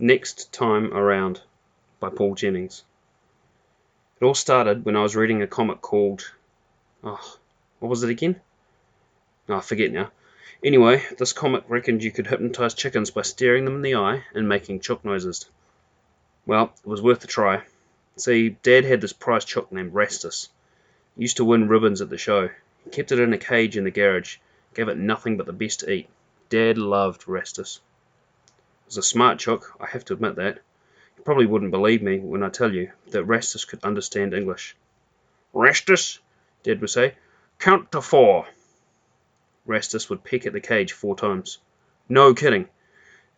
Next Time Around by Paul Jennings. It all started when I was reading a comic called... what was it again? I forget now. Anyway, this comic reckoned you could hypnotize chickens by staring them in the eye and making chook noises. Well, it was worth a try. See, Dad had this prize chook named Rastus. He used to win ribbons at the show. He kept it in a cage in the garage, gave it nothing but the best to eat. Dad loved Rastus. It was a smart chook, I have to admit that. You probably wouldn't believe me when I tell you that Rastus could understand English. "Rastus," Dad would say, "count to 4. Rastus would peck at the cage 4 times. No kidding.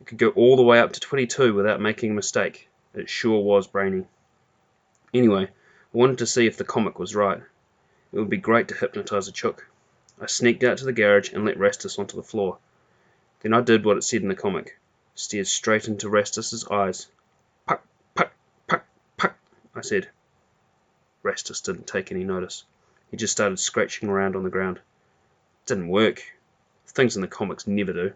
It could go all the way up to 22 without making a mistake. It sure was brainy. Anyway, I wanted to see if the comic was right. It would be great to hypnotize a chook. I sneaked out to the garage and let Rastus onto the floor. Then I did what it said in the comic. Stared straight into Rastus's eyes. "Puck, puck, puck, puck," I said. Rastus didn't take any notice. He just started scratching around on the ground. It didn't work. Things in the comics never do.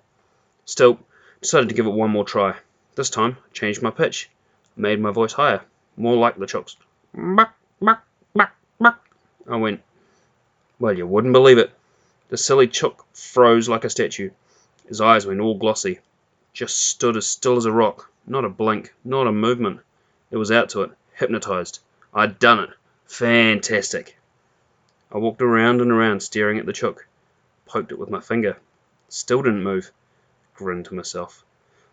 Still, decided to give it one more try. This time, I changed my pitch. Made my voice higher, more like the chook's. "Buck, buck, buck, buck," I went. Well, you wouldn't believe it. The silly chook froze like a statue. His eyes went all glossy. Just stood as still as a rock. Not a blink, not a movement. It was out to it. Hypnotized. I'd done it. Fantastic. I walked around and around staring at the chook. Poked it with my finger. Still didn't move. Grinned to myself.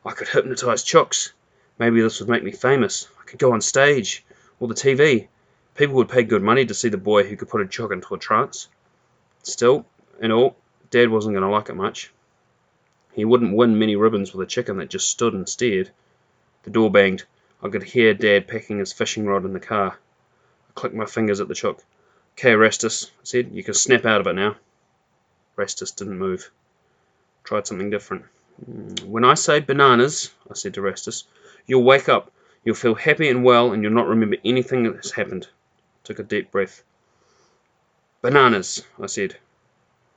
I could hypnotize chooks. Maybe this would make me famous. I could go on stage. Or the TV. People would pay good money to see the boy who could put a chook into a trance. Still, in all, Dad wasn't going to like it much. He wouldn't win many ribbons with a chicken that just stood and stared. The door banged. I could hear Dad packing his fishing rod in the car. I clicked my fingers at the chook. "Okay, Rastus," I said, "you can snap out of it now." Rastus didn't move. Tried something different. "When I say bananas," I said to Rastus, "you'll wake up. You'll feel happy and well, and you'll not remember anything that has happened." Took a deep breath. "Bananas," I said.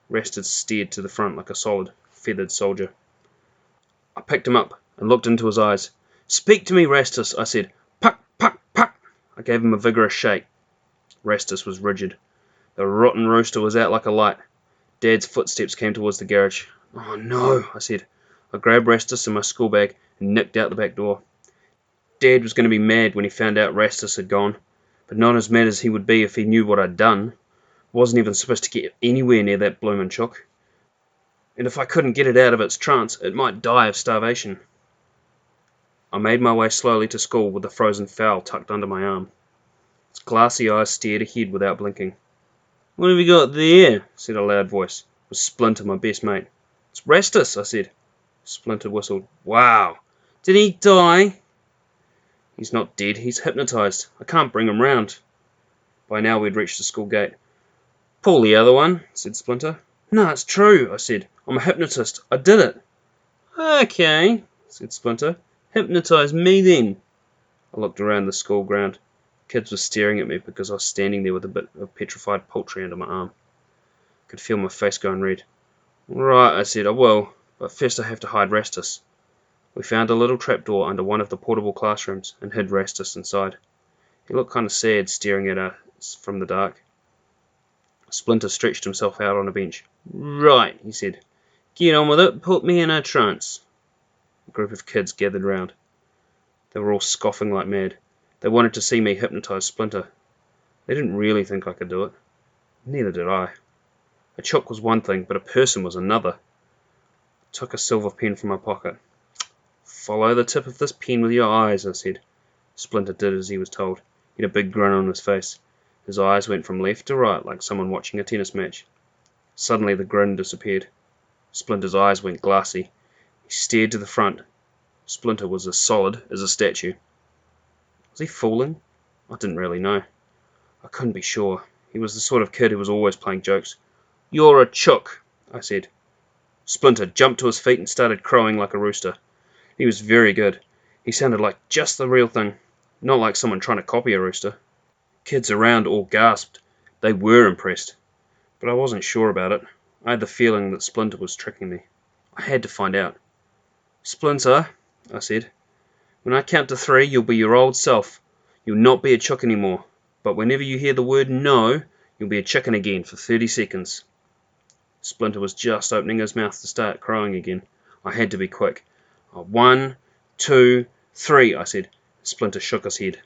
Rastus stared to the front like a solid, feathered soldier. I picked him up and looked into his eyes. "Speak to me, Rastus," I said. "Puck, puck, puck." I gave him a vigorous shake. Rastus was rigid. The rotten rooster was out like a light. Dad's footsteps came towards the garage. "Oh no," I said. I grabbed Rastus in my school bag and nipped out the back door. Dad was going to be mad when he found out Rastus had gone, but not as mad as he would be if he knew what I'd done. Wasn't even supposed to get anywhere near that bloomin' chook. And if I couldn't get it out of its trance, it might die of starvation. I made my way slowly to school with the frozen fowl tucked under my arm. Its glassy eyes stared ahead without blinking. "What have you got there?" said a loud voice. It was Splinter, my best mate. "It's Rastus," I said. Splinter whistled. "Wow. Did he die?" "He's not dead. He's hypnotized. I can't bring him round." By now we'd reached the school gate. "Pull the other one," said Splinter. "No, it's true," I said. "I'm a hypnotist. I did it." "Okay," said Splinter. "Hypnotize me then." I looked around the school ground. Kids were staring at me because I was standing there with a bit of petrified poultry under my arm. I could feel my face going red. "Right," I said, "I will, but first I have to hide Rastus." We found a little trapdoor under one of the portable classrooms and hid Rastus inside. He looked kind of sad, staring at us from the dark. Splinter stretched himself out on a bench. "Right," he said. "Get on with it. Put me in a trance." A group of kids gathered round. They were all scoffing like mad. They wanted to see me hypnotize Splinter. They didn't really think I could do it. Neither did I. A chook was one thing, but a person was another. I took a silver pen from my pocket. "Follow the tip of this pen with your eyes," I said. Splinter did as he was told. He had a big grin on his face. His eyes went from left to right like someone watching a tennis match. Suddenly the grin disappeared. Splinter's eyes went glassy. He stared to the front. Splinter was as solid as a statue. Was he fooling? I didn't really know. I couldn't be sure. He was the sort of kid who was always playing jokes. "You're a chook," I said. Splinter jumped to his feet and started crowing like a rooster. He was very good. He sounded like just the real thing, not like someone trying to copy a rooster. Kids around all gasped. They were impressed. But I wasn't sure about it. I had the feeling that Splinter was tricking me. I had to find out. "Splinter," I said, When I count to 3, you'll be your old self. You'll not be a chook anymore. But whenever you hear the word no, you'll be a chicken again for 30 seconds. Splinter was just opening his mouth to start crying again. I had to be quick. 1, 2, 3, I said. Splinter shook his head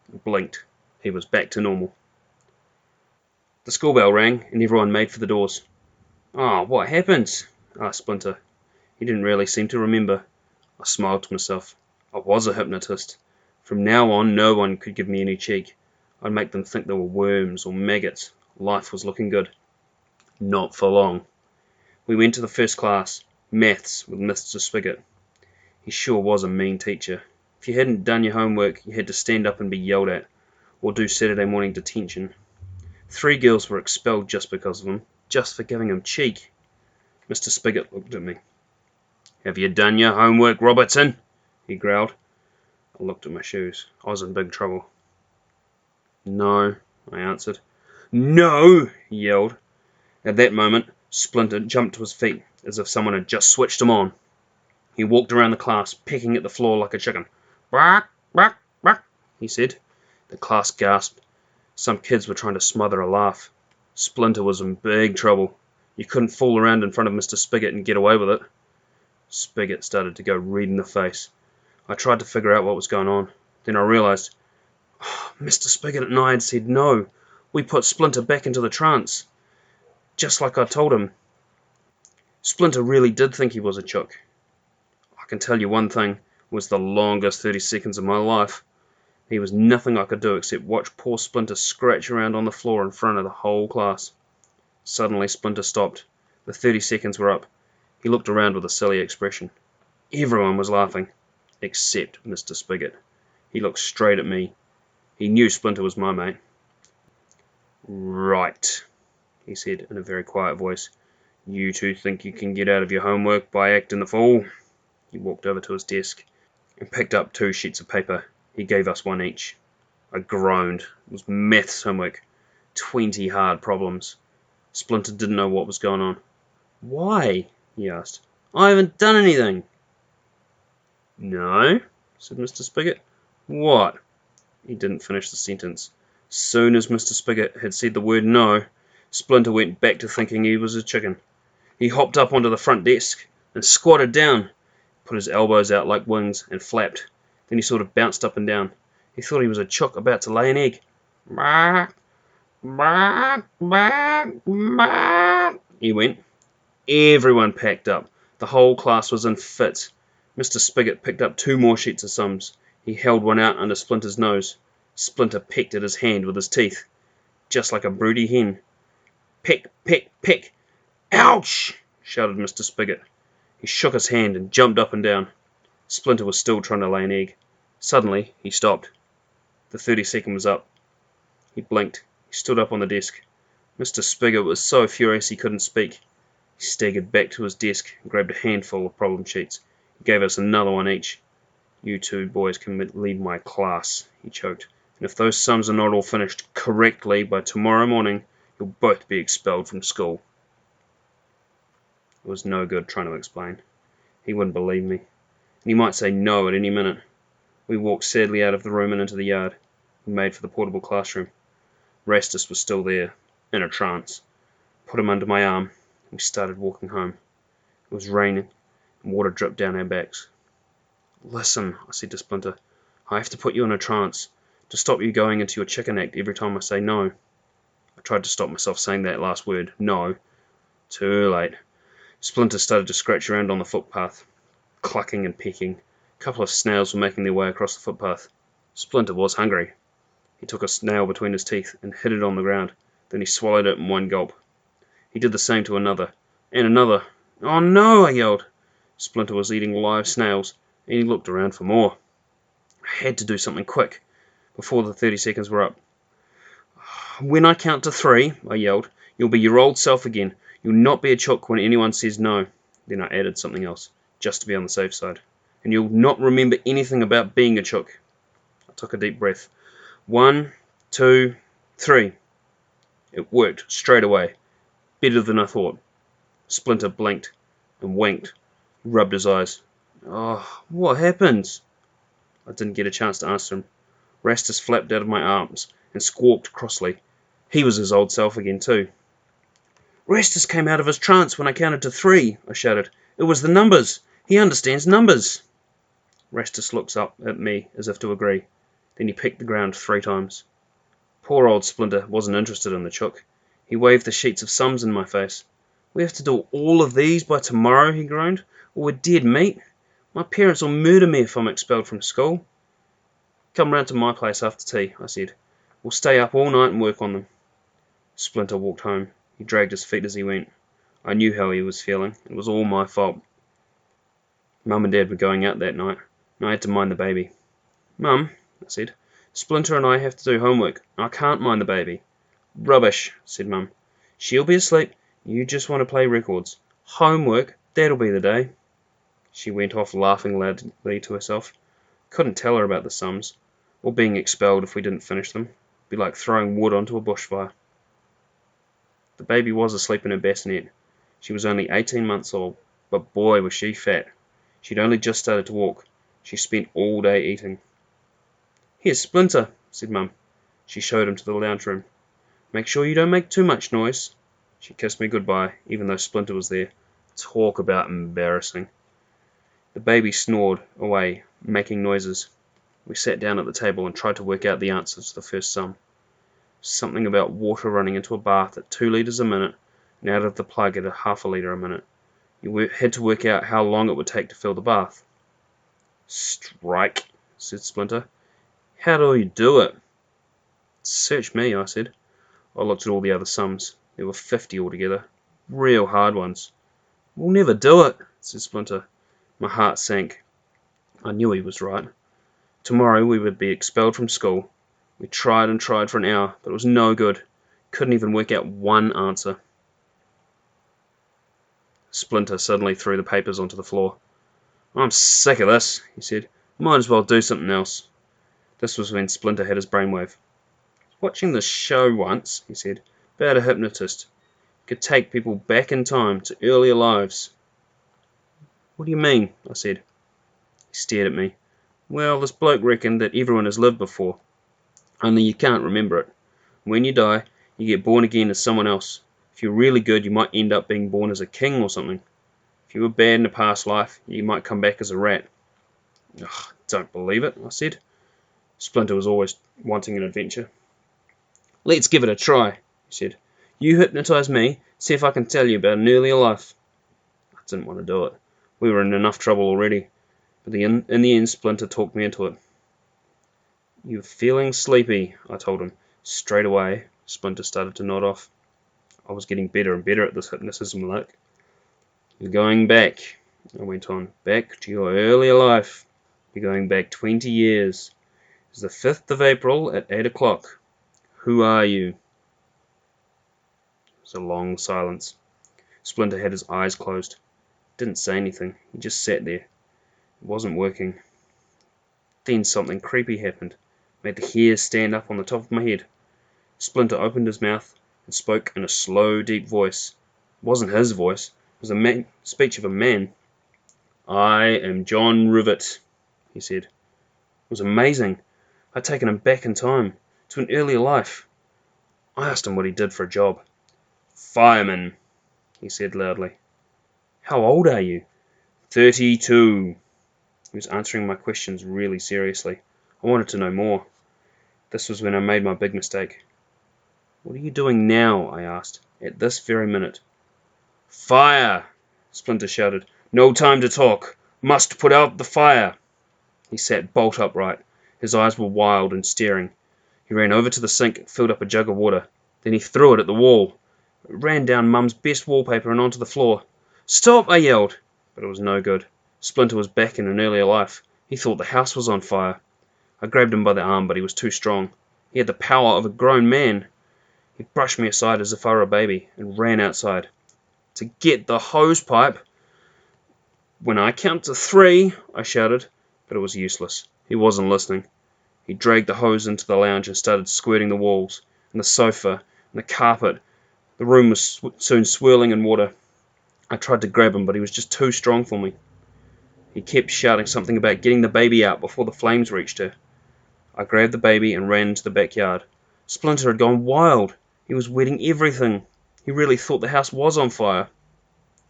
and blinked. He was back to normal. The school bell rang and everyone made for the doors. "Oh, what happened?" asked Splinter. He didn't really seem to remember. I smiled to myself. I was a hypnotist. From now on, no one could give me any cheek. I'd make them think they were worms or maggots. Life was looking good. Not for long. We went to the first class, maths, with Mr. Spigot. He sure was a mean teacher. If you hadn't done your homework, you had to stand up and be yelled at, or do Saturday morning detention. 3 girls were expelled just because of him, just for giving him cheek. Mr. Spigot looked at me. "Have you done your homework, Robertson?" he growled. I looked at my shoes. I was in big trouble. "No," I answered. "No!" he yelled. At that moment, Splinter jumped to his feet, as if someone had just switched him on. He walked around the class, pecking at the floor like a chicken. "Bark, bark, bark," he said. The class gasped. Some kids were trying to smother a laugh. Splinter was in big trouble. You couldn't fool around in front of Mr. Spigot and get away with it. Spigot started to go red in the face. I tried to figure out what was going on. Then I realized, Mr. Spigot and I had said no. We put Splinter back into the trance, just like I told him. Splinter really did think he was a chook. I can tell you one thing, it was the longest 30 seconds of my life. There was nothing I could do except watch poor Splinter scratch around on the floor in front of the whole class. Suddenly Splinter stopped. The 30 seconds were up. He looked around with a silly expression. Everyone was laughing, except Mr. Spigot. He looked straight at me. He knew Splinter was my mate. "Right," he said in a very quiet voice. "You two think you can get out of your homework by acting the fool?" He walked over to his desk and picked up 2 sheets of paper. He gave us 1 each. I groaned. It was maths homework. 20 hard problems. Splinter didn't know what was going on. "Why?" he asked. "I haven't done anything." "No?" said Mr. Spigot. "What?" He didn't finish the sentence. Soon as Mr. Spigot had said the word no, Splinter went back to thinking he was a chicken. He hopped up onto the front desk and squatted down, put his elbows out like wings and flapped. Then he sort of bounced up and down. He thought he was a chook about to lay an egg. "Bark, bark, bark, bark," he went. Everyone packed up. The whole class was in fits. Mr. Spigot picked up 2 more sheets of sums. He held one out under Splinter's nose. Splinter pecked at his hand with his teeth, just like a broody hen. "Peck, peck, peck." "Ouch!" shouted Mr. Spigot. He shook his hand and jumped up and down. Splinter was still trying to lay an egg. Suddenly, he stopped. The 30-second was up. He blinked. He stood up on the desk. Mr. Spigot was so furious he couldn't speak. He staggered back to his desk and grabbed a handful of problem sheets. He gave us another 1 each. "You 2 boys can lead my class," he choked. "And if those sums are not all finished correctly by tomorrow morning, you'll both be expelled from school." It was no good trying to explain. He wouldn't believe me. And he might say no at any minute. We walked sadly out of the room and into the yard. We made for the portable classroom. Rastus was still there, in a trance. Put him under my arm. We started walking home. It was raining, and water dripped down our backs. "Listen," I said to Splinter. "I have to put you in a trance, to stop you going into your chicken act every time I say no." I tried to stop myself saying that last word, no. Too late. Splinter started to scratch around on the footpath, clucking and pecking. A couple of snails were making their way across the footpath. Splinter was hungry. He took a snail between his teeth and hit it on the ground. Then he swallowed it in 1 gulp. He did the same to another, and another. "Oh no!" I yelled. Splinter was eating live snails, and he looked around for more. I had to do something quick, before the 30 seconds were up. "When I count to 3, I yelled, "you'll be your old self again. You'll not be a chook when anyone says no." Then I added something else, just to be on the safe side. "And you'll not remember anything about being a chook." I took a deep breath. 1, 2, 3. It worked straight away. Better than I thought. Splinter blinked and winked. He rubbed his eyes. "Oh, what happened?" I didn't get a chance to answer him. Rastus flapped out of my arms and squawked crossly. He was his old self again, too. Rastus came out of his trance when I counted to 3, I shouted. It was the numbers. He understands numbers. Rastus looks up at me as if to agree. Then he pecked the ground 3 times. Poor old Splinter wasn't interested in the chook. He waved the sheets of sums in my face. We have to do all of these by tomorrow, he groaned, or we're dead meat. My parents will murder me if I'm expelled from school. Come round to my place after tea, I said. We'll stay up all night and work on them. Splinter walked home. He dragged his feet as he went. I knew how he was feeling. It was all my fault. Mum and Dad were going out that night, and I had to mind the baby. Mum, I said, Splinter and I have to do homework. I can't mind the baby. Rubbish, said Mum. She'll be asleep. You just want to play records. Homework, that'll be the day. She went off laughing loudly to herself. Couldn't tell her about the sums, or being expelled if we didn't finish them. It'd be like throwing wood onto a bushfire. The baby was asleep in her bassinet. She was only 18 months old, but boy was she fat. She'd only just started to walk. She spent all day eating. Here's Splinter, said Mum. She showed him to the lounge room. Make sure you don't make too much noise. She kissed me goodbye, even though Splinter was there. Talk about embarrassing. The baby snored away, making noises. We sat down at the table and tried to work out the answer to the first sum. Something about water running into a bath at 2 litres a minute and out of the plug at half a litre a minute. You had to work out how long it would take to fill the bath. Strike, said Splinter. How do you do it? Search me, I said. I looked at all the other sums. There were 50 altogether. Real hard ones. We'll never do it, said Splinter. My heart sank. I knew he was right. Tomorrow we would be expelled from school. We tried and tried for an hour, but it was no good. Couldn't even work out one answer. Splinter suddenly threw the papers onto the floor. I'm sick of this, he said. Might as well do something else. This was when Splinter had his brainwave. Watching this show once, he said, about a hypnotist. Could take people back in time to earlier lives. What do you mean? I said. He stared at me. Well, this bloke reckoned that everyone has lived before, only you can't remember it. When you die, you get born again as someone else. If you're really good, you might end up being born as a king or something. If you were bad in a past life, you might come back as a rat. Ugh, don't believe it, I said. Splinter was always wanting an adventure. Let's give it a try, he said. You hypnotise me, see if I can tell you about an earlier life. I didn't want to do it. We were in enough trouble already. But in the end, Splinter talked me into it. You're feeling sleepy, I told him. Straight away, Splinter started to nod off. I was getting better and better at this hypnotism work. You're going back, I went on, back to your earlier life. You're going back 20 years. It's the 5th of April at 8 o'clock. Who are you? It was a long silence. Splinter had his eyes closed. Didn't say anything. He just sat there. It wasn't working. Then something creepy happened. Made the hairs stand up on the top of my head. Splinter opened his mouth and spoke in a slow, deep voice. It wasn't his voice. It was the speech of a man. I am John Rivet, he said. It was amazing. I'd taken him back in time, to an earlier life. I asked him what he did for a job. Fireman, he said loudly. How old are you? 32. He was answering my questions really seriously. I wanted to know more. This was when I made my big mistake. What are you doing now? I asked, at this very minute. Fire! Splinter shouted. No time to talk. Must put out the fire. He sat bolt upright. His eyes were wild and staring. He ran over to the sink and filled up a jug of water. Then he threw it at the wall. It ran down Mum's best wallpaper and onto the floor. Stop! I yelled. But it was no good. Splinter was back in an earlier life. He thought the house was on fire. I grabbed him by the arm, but he was too strong. He had the power of a grown man. He brushed me aside as if I were a baby and ran outside. To get the hose pipe! When I count to 3, I shouted, but it was useless. He wasn't listening. He dragged the hose into the lounge and started squirting the walls, and the sofa, and the carpet. The room was soon swirling in water. I tried to grab him, but he was just too strong for me. He kept shouting something about getting the baby out before the flames reached her. I grabbed the baby and ran into the backyard. Splinter had gone wild. He was wetting everything. He really thought the house was on fire.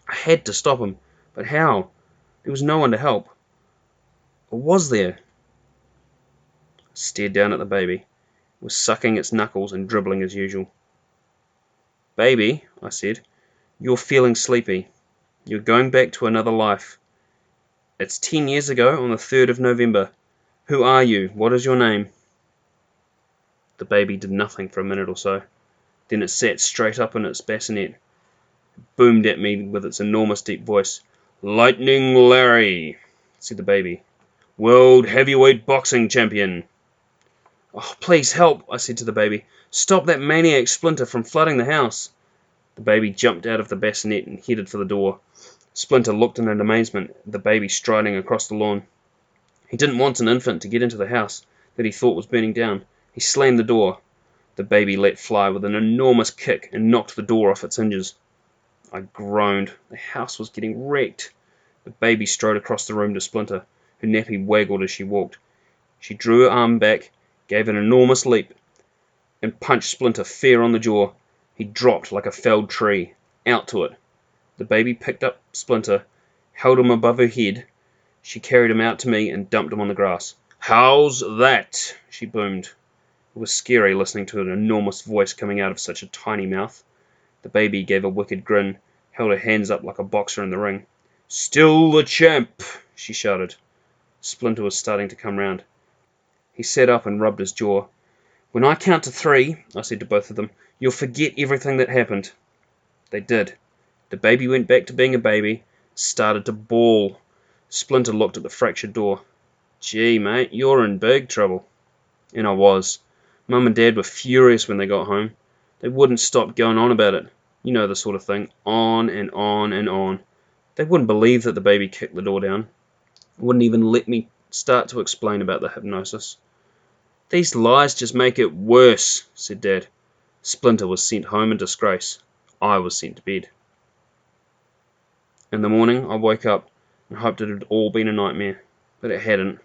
I had to stop him, but how? There was no one to help. Or was there? I stared down at the baby. It was sucking its knuckles and dribbling as usual. Baby, I said, you're feeling sleepy. You're going back to another life. It's 10 years ago on the 3rd of November. Who are you? What is your name? The baby did nothing for a minute or so. Then it sat straight up in its bassinet. It boomed at me with its enormous deep voice. Lightning Larry, said the baby. World heavyweight boxing champion. Oh, please help, I said to the baby. Stop that maniac Splinter from flooding the house. The baby jumped out of the bassinet and headed for the door. Splinter looked in amazement at the baby striding across the lawn. He didn't want an infant to get into the house that he thought was burning down. He slammed the door. The baby let fly with an enormous kick and knocked the door off its hinges. I groaned. The house was getting wrecked. The baby strode across the room to Splinter. Her nappy waggled as she walked. She drew her arm back, gave an enormous leap, and punched Splinter fair on the jaw. He dropped like a felled tree. Out to it. The baby picked up Splinter, held him above her head. She carried him out to me and dumped him on the grass. How's that? She boomed. It was scary listening to an enormous voice coming out of such a tiny mouth. The baby gave a wicked grin, held her hands up like a boxer in the ring. Still the champ, she shouted. Splinter was starting to come round. He sat up and rubbed his jaw. When I count to 3, I said to both of them, you'll forget everything that happened. They did. The baby went back to being a baby, started to bawl. Splinter looked at the fractured door. Gee, mate, you're in big trouble. And I was. Mum and Dad were furious when they got home. They wouldn't stop going on about it. You know the sort of thing. On and on and on. They wouldn't believe that the baby kicked the door down. Wouldn't even let me start to explain about the hypnosis. These lies just make it worse, said Dad. Splinter was sent home in disgrace. I was sent to bed. In the morning I woke up and hoped it had all been a nightmare, but it hadn't.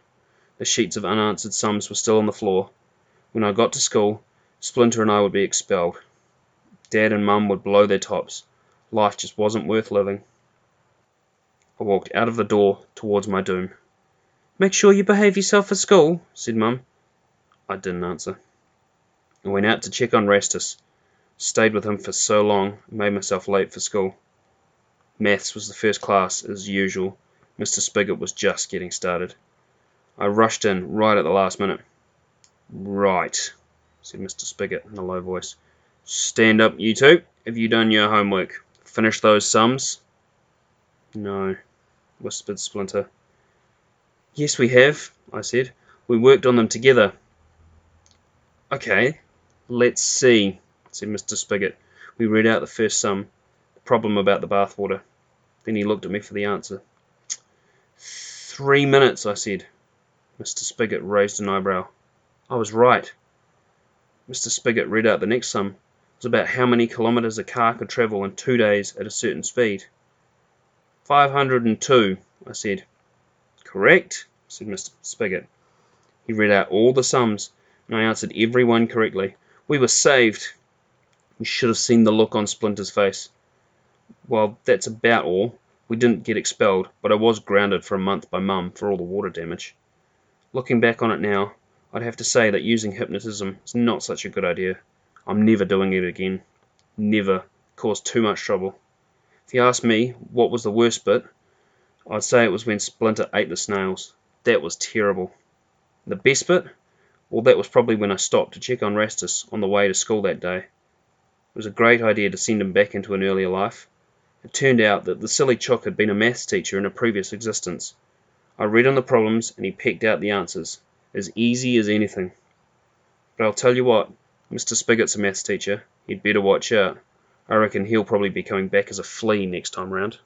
The sheets of unanswered sums were still on the floor. When I got to school, Splinter and I would be expelled. Dad and Mum would blow their tops. Life just wasn't worth living. I walked out of the door towards my doom. Make sure you behave yourself for school, said Mum. I didn't answer. I went out to check on Rastus. Stayed with him for so long, I made myself late for school. Maths was the first class, as usual. Mr. Spigot was just getting started. I rushed in right at the last minute. Right, said Mr. Spigot in a low voice. Stand up, you two. Have you done your homework? Finished those sums? No, whispered Splinter. Yes, we have, I said. We worked on them together. Okay, let's see, said Mr. Spigot. We read out the first sum, the problem about the bathwater. Then he looked at me for the answer. 3 minutes, I said. Mr. Spigot raised an eyebrow. I was right. Mr. Spigot read out the next sum. It was about how many kilometres a car could travel in 2 days at a certain speed. 502, I said. Correct, said Mr. Spigot. He read out all the sums, and I answered every one correctly. We were saved. You should have seen the look on Splinter's face. Well, that's about all. We didn't get expelled, but I was grounded for a month by Mum for all the water damage. Looking back on it now, I'd have to say that using hypnotism is not such a good idea. I'm never doing it again. Never. It caused too much trouble. If you ask me what was the worst bit, I'd say it was when Splinter ate the snails. That was terrible. The best bit? Well, that was probably when I stopped to check on Rastus on the way to school that day. It was a great idea to send him back into an earlier life. It turned out that the silly chook had been a maths teacher in a previous existence. I read on the problems and he pecked out the answers. As easy as anything. But I'll tell you what, Mr. Spigot's a maths teacher. He'd better watch out. I reckon he'll probably be coming back as a flea next time round.